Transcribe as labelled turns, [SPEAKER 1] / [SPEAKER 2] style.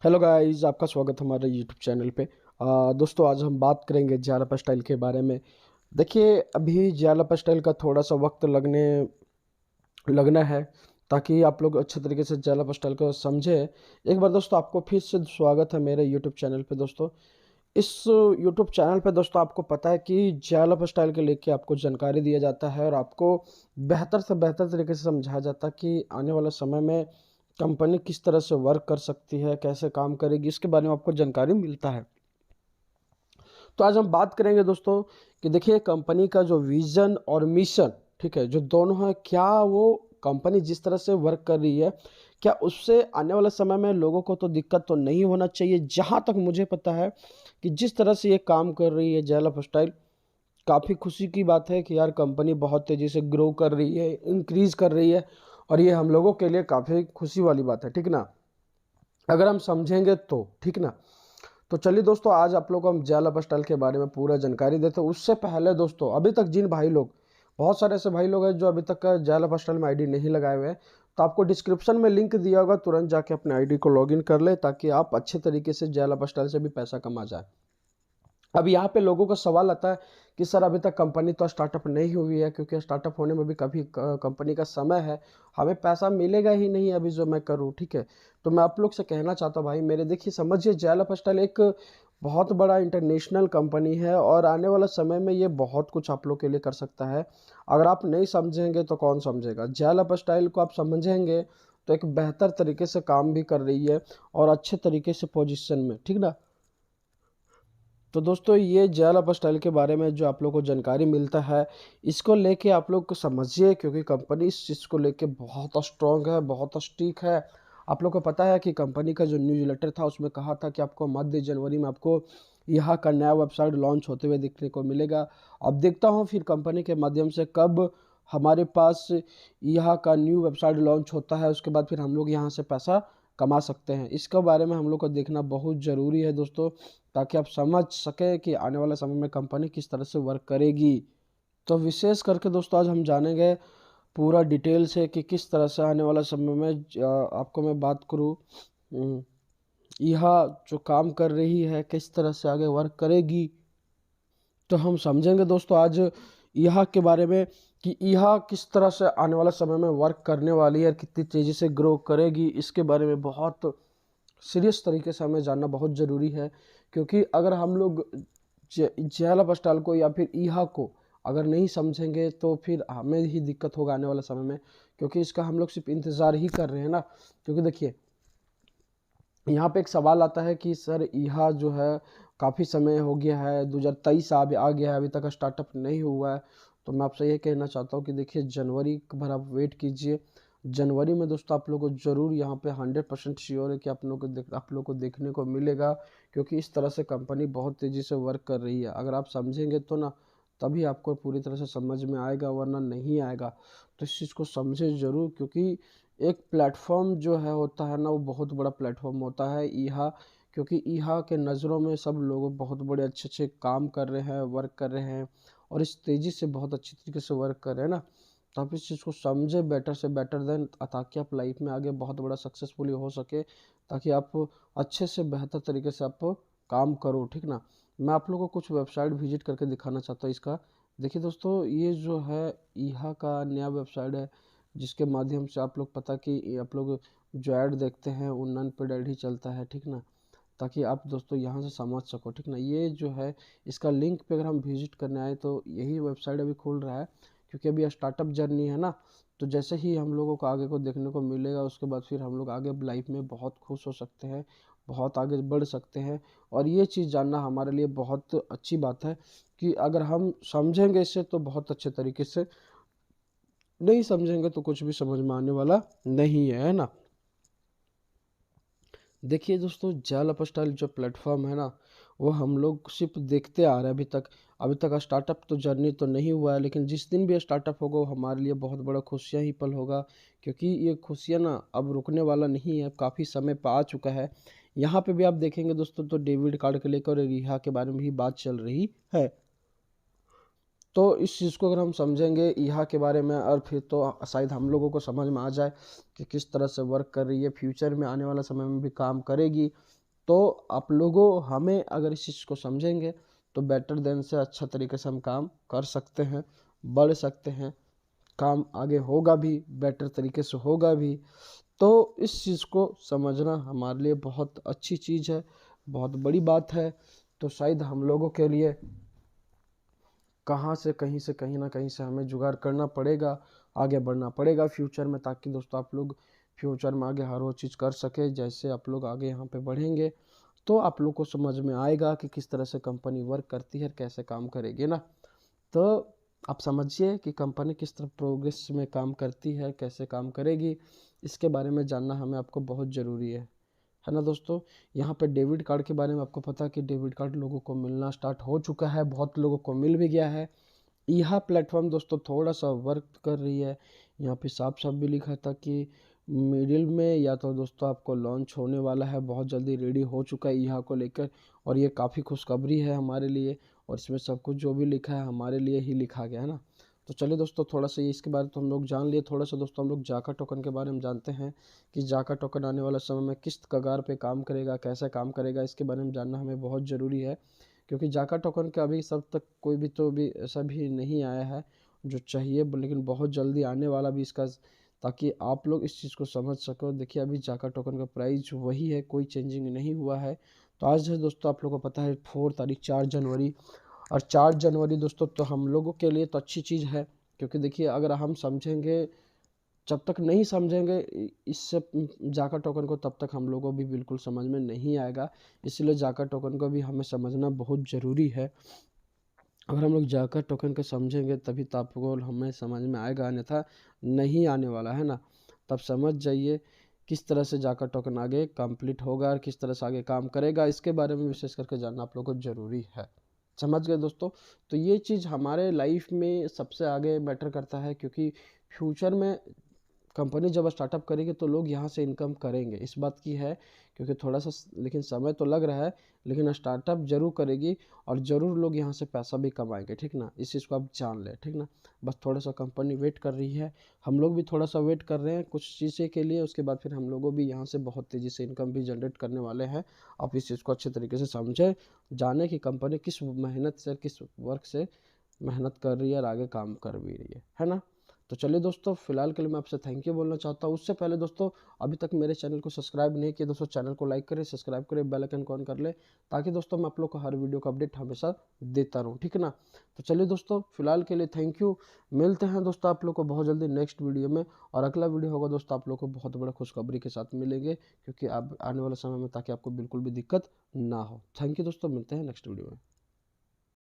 [SPEAKER 1] Hello guys, आपका स्वागत है हमारे यूट्यूब चैनल पे। दोस्तों, आज हम बात करेंगे जयालप स्टाइल के बारे में। देखिए, अभी जयालप स्टाइल का थोड़ा सा वक्त लगना है, ताकि आप लोग अच्छे तरीके से जयालप स्टाइल को समझे। एक बार दोस्तों, आपको फिर से स्वागत है मेरे यूट्यूब चैनल पे। दोस्तों, इस यूट्यूब चैनल पे दोस्तों आपको पता है कि जयालप स्टाइल के लेके आपको जानकारी दिया जाता है और आपको बेहतर से बेहतर तरीके से समझाया जाता है कि आने वाले समय में कंपनी किस तरह से वर्क कर सकती है, कैसे काम करेगी, इसके बारे में आपको जानकारी मिलता है। तो आज हम बात करेंगे दोस्तों कि देखिए, कंपनी का जो विजन और मिशन, ठीक है, जो दोनों है, क्या वो कंपनी जिस तरह से वर्क कर रही है, क्या उससे आने वाले समय में लोगों को तो दिक्कत तो नहीं होना चाहिए। जहां तक मुझे पता है कि जिस तरह से ये काम कर रही है जयलप स्टाइल, काफ़ी खुशी की बात है कि यार कंपनी बहुत तेज़ी से ग्रो कर रही है, इंक्रीज कर रही है, और ये हम लोगों के लिए काफ़ी खुशी वाली बात है, ठीक ना, अगर हम समझेंगे तो, ठीक ना। तो चलिए दोस्तों, आज आप लोग को हम जयलप स्टाइल के बारे में पूरा जानकारी देते हैं। उससे पहले दोस्तों, अभी तक जिन भाई लोग, बहुत सारे ऐसे भाई लोग हैं जो अभी तक का जयलप स्टाइल में आईडी नहीं लगाए हुए हैं, तो आपको डिस्क्रिप्शन में लिंक दिया होगा, तुरंत जाके अपने आईडी को लॉगिन कर ले, ताकि आप अच्छे तरीके से जयलप स्टाइल से भी पैसा कमा जाए। अब यहाँ पे लोगों का सवाल आता है कि सर, अभी तक कंपनी तो स्टार्टअप नहीं हुई है, क्योंकि स्टार्टअप होने में भी कभी कंपनी का समय है, हमें पैसा मिलेगा ही नहीं अभी जो मैं करूँ, ठीक है। तो मैं आप लोग से कहना चाहता हूँ भाई मेरे, देखिए समझिए, जयलप स्टाइल एक बहुत बड़ा इंटरनेशनल कंपनी है, और आने वाला समय में ये बहुत कुछ आप लोग के लिए कर सकता है। अगर आप नहीं समझेंगे तो कौन समझेगा। जयलप स्टाइल को आप समझेंगे तो एक बेहतर तरीके से काम भी कर रही है, और अच्छे तरीके से पोजीशन में, ठीक ना। तो दोस्तों, ये जयलप स्टाइल के बारे में जो आप लोग को जानकारी मिलता है, इसको लेके आप लोग को समझिए, क्योंकि कंपनी इस चीज़ को लेके बहुत स्ट्रांग है, बहुत स्टीक है। आप लोग को पता है कि कंपनी का जो न्यूज़ लेटर था उसमें कहा था कि आपको मध्य जनवरी में आपको यहाँ का नया वेबसाइट लॉन्च होते हुए देखने को मिलेगा। अब देखता हूँ फिर कंपनी के माध्यम से कब हमारे पास यहाँ का न्यू वेबसाइट लॉन्च होता है, उसके बाद फिर हम लोग यहाँ से पैसा कमा सकते हैं। इसके बारे में हम लोग को देखना बहुत ज़रूरी है दोस्तों, ताकि आप समझ सकें कि आने वाले समय में कंपनी किस तरह से वर्क करेगी। तो विशेष करके दोस्तों, आज हम जानेंगे पूरा डिटेल से कि किस तरह से आने वाला समय में आपको मैं बात करूँ, यह जो काम कर रही है किस तरह से आगे वर्क करेगी। तो हम समझेंगे दोस्तों आज यह के बारे में कि यह किस तरह से आने वाला समय में वर्क करने वाली है और कितनी तेज़ी से ग्रो करेगी। इसके बारे में बहुत सीरियस तरीके से हमें जानना बहुत ज़रूरी है, क्योंकि अगर हम लोग जयलप स्टाइल को या फिर ईहा को अगर नहीं समझेंगे तो फिर हमें ही दिक्कत होगा आने वाले समय में, क्योंकि इसका हम लोग सिर्फ इंतज़ार ही कर रहे हैं ना। क्योंकि देखिए, यहाँ पे एक सवाल आता है कि सर, ईहा जो है काफ़ी समय हो गया है, 2023 आ गया है, अभी तक स्टार्टअप नहीं हुआ है। तो मैं आपसे ये कहना चाहता हूँ कि देखिए, जनवरी भर आप वेट कीजिए। जनवरी में दोस्तों आप लोग को ज़रूर यहाँ पे 100% श्योर है कि आप लोग को देखने को मिलेगा, क्योंकि इस तरह से कंपनी बहुत तेज़ी से वर्क कर रही है। अगर आप समझेंगे तो ना, तभी आपको पूरी तरह से समझ में आएगा, वरना नहीं आएगा। तो इस चीज़ को समझे ज़रूर, क्योंकि एक प्लेटफॉर्म जो है होता है ना, वो बहुत बड़ा प्लेटफॉर्म होता है ईहा। क्योंकि ईहा के नज़रों में सब लोग बहुत बड़े अच्छे अच्छे काम कर रहे हैं, वर्क कर रहे हैं, और इस तेज़ी से बहुत अच्छी तरीके से वर्क कर रहे हैं ना। तो आप इस चीज़ को समझे बेटर से बेटर देन, ताकि आप लाइफ में आगे बहुत बड़ा सक्सेसफुली हो सके, ताकि आप अच्छे से बेहतर तरीके से आप काम करो, ठीक ना। मैं आप लोगों को कुछ वेबसाइट विजिट करके दिखाना चाहता हूँ इसका। देखिए दोस्तों, ये जो है ईहा का नया वेबसाइट है, जिसके माध्यम से आप लोग पता कि आप लोग जो ऐड देखते हैं वो नॉन पेड ऐड ही चलता है, ठीक ना। ताकि आप दोस्तों यहाँ से समझ सको, ठीक ना। ये जो है, इसका लिंक पे अगर हम विजिट करने आए तो यही वेबसाइट अभी खुल रहा है, क्योंकि अभी स्टार्टअप जर्नी है ना। तो जैसे ही हम लोगों को आगे को देखने को मिलेगा, उसके बाद फिर हम लोग आगे लाइफ में बहुत खुश हो सकते हैं, बहुत आगे बढ़ सकते हैं। और ये चीज़ जानना हमारे लिए बहुत अच्छी बात है कि अगर हम समझेंगे इसे तो बहुत अच्छे तरीके से, नहीं समझेंगे तो कुछ भी समझ में आने वाला नहीं है ना। देखिए दोस्तों, जयलप स्टाइल जो प्लेटफॉर्म है ना, वो हम लोग सिर्फ देखते आ रहे हैं अभी तक स्टार्टअप तो जर्नी तो नहीं हुआ है, लेकिन जिस दिन भी स्टार्टअप होगा वो हमारे लिए बहुत बड़ा खुशियाँ ही पल होगा। क्योंकि ये खुशियाँ ना अब रुकने वाला नहीं है, काफ़ी समय पर आ चुका है। यहाँ पे भी आप देखेंगे दोस्तों, तो डेबिट कार्ड के लेकर और रिहा के बारे में भी बात चल रही है। तो इस चीज़ को अगर हम समझेंगे यहाँ के बारे में, और फिर तो शायद हम लोगों को समझ में आ जाए कि किस तरह से वर्क कर रही है, फ्यूचर में आने वाला समय में भी काम करेगी। तो आप लोगों हमें अगर इस चीज़ को समझेंगे तो बेटर देन से अच्छा तरीके से हम काम कर सकते हैं, बढ़ सकते हैं, काम आगे होगा भी, बेटर तरीके से होगा भी। तो इस चीज़ को समझना हमारे लिए बहुत अच्छी चीज़ है, बहुत बड़ी बात है। तो शायद हम लोगों के लिए कहाँ से कहीं ना कहीं से हमें जुगाड़ करना पड़ेगा, आगे बढ़ना पड़ेगा फ्यूचर में, ताकि दोस्तों आप लोग फ्यूचर में आगे हर वो चीज़ कर सके। जैसे आप लोग आगे यहाँ पे बढ़ेंगे तो आप लोग को समझ में आएगा कि किस तरह से कंपनी वर्क करती है, कैसे काम करेगी ना। तो आप समझिए कि कंपनी किस तरह प्रोग्रेस में काम करती है, कैसे काम करेगी, इसके बारे में जानना हमें आपको बहुत ज़रूरी है ना दोस्तों। यहाँ पे डेबिट कार्ड के बारे में आपको पता है कि डेबिट कार्ड लोगों को मिलना स्टार्ट हो चुका है, बहुत लोगों को मिल भी गया है। यह प्लेटफॉर्म दोस्तों थोड़ा सा वर्क कर रही है। यहाँ पे साफ साफ भी लिखा था कि मिडिल में, या तो दोस्तों आपको लॉन्च होने वाला है, बहुत जल्दी रेडी हो चुका है यहाँ को लेकर। और ये काफ़ी खुशखबरी है हमारे लिए, और इसमें सब कुछ जो भी लिखा है हमारे लिए ही लिखा गया है ना। तो चलिए दोस्तों, थोड़ा सा ये इसके बारे में तो हम लोग जान लिए। थोड़ा सा दोस्तों हम लोग जाका टोकन के बारे में जानते हैं कि जाका टोकन आने वाले समय में किस कगार पे काम करेगा, कैसे काम करेगा, इसके बारे में जानना हमें बहुत ज़रूरी है। क्योंकि जाका टोकन का अभी सब तक कोई भी तो भी ऐसा भी नहीं आया है जो चाहिए, लेकिन बहुत जल्दी आने वाला भी इसका, ताकि आप लोग इस चीज़ को समझ सको। देखिए अभी जाका टोकन का प्राइस वही है, कोई चेंजिंग नहीं हुआ है। तो आज है दोस्तों, आप लोगों को पता है 4 तारीख 4 जनवरी, और 4 जनवरी दोस्तों तो हम लोगों के लिए तो अच्छी चीज़ है। क्योंकि देखिए अगर हम समझेंगे, जब तक नहीं समझेंगे इससे जाका टोकन को, तब तक हम लोगों को भी बिल्कुल समझ में नहीं आएगा। इसलिए जाका टोकन को भी हमें समझना बहुत ज़रूरी है। अगर हम लोग जाकर टोकन को समझेंगे तभी तो आपको हमें समझ में आएगा, अन्यथा नहीं आने वाला है ना। तब समझ जाइए किस तरह से जाकर टोकन आगे कंप्लीट होगा और किस तरह से आगे काम करेगा, इसके बारे में विशेष करके जानना आप लोगों को ज़रूरी है। समझ गए दोस्तों। तो ये चीज़ हमारे लाइफ में सबसे आगे मैटर करता है, क्योंकि फ्यूचर में कंपनी जब स्टार्टअप करेगी तो लोग यहाँ से इनकम करेंगे, इस बात की है। क्योंकि थोड़ा सा लेकिन समय तो लग रहा है, लेकिन स्टार्टअप जरूर करेगी और ज़रूर लोग यहाँ से पैसा भी कमाएंगे, ठीक ना। इस चीज़ को आप जान लें, ठीक ना। बस थोड़ा सा कंपनी वेट कर रही है, हम लोग भी थोड़ा सा वेट कर रहे हैं कुछ चीज़ें के लिए। उसके बाद फिर हम लोगों भी यहाँ से बहुत तेज़ी से इनकम भी जनरेट करने वाले हैं। आप इस चीज़ को अच्छे तरीके से समझें, जाने कि कंपनी किस मेहनत से, किस वर्क से मेहनत कर रही है और आगे काम कर भी रही है ना। तो चलिए दोस्तों, फिलहाल के लिए मैं आपसे थैंक यू बोलना चाहता हूँ। उससे पहले दोस्तों, अभी तक मेरे चैनल को सब्सक्राइब नहीं किया दोस्तों, चैनल को लाइक करें, सब्सक्राइब करें, बेल आइकन को ऑन कर ले, ताकि दोस्तों मैं आप लोग को हर वीडियो का अपडेट हमेशा देता रहूँ, ठीक है ना। तो चलिए दोस्तों, फिलहाल के लिए थैंक यू। मिलते हैं दोस्तों आप लोग को बहुत जल्दी नेक्स्ट वीडियो में, और अगला वीडियो होगा दोस्तों आप लोग को बहुत बड़ा खुशखबरी के साथ मिलेंगे, क्योंकि आप आने वाले समय में, ताकि आपको बिल्कुल भी दिक्कत ना हो। थैंक यू दोस्तों, मिलते हैं नेक्स्ट वीडियो में।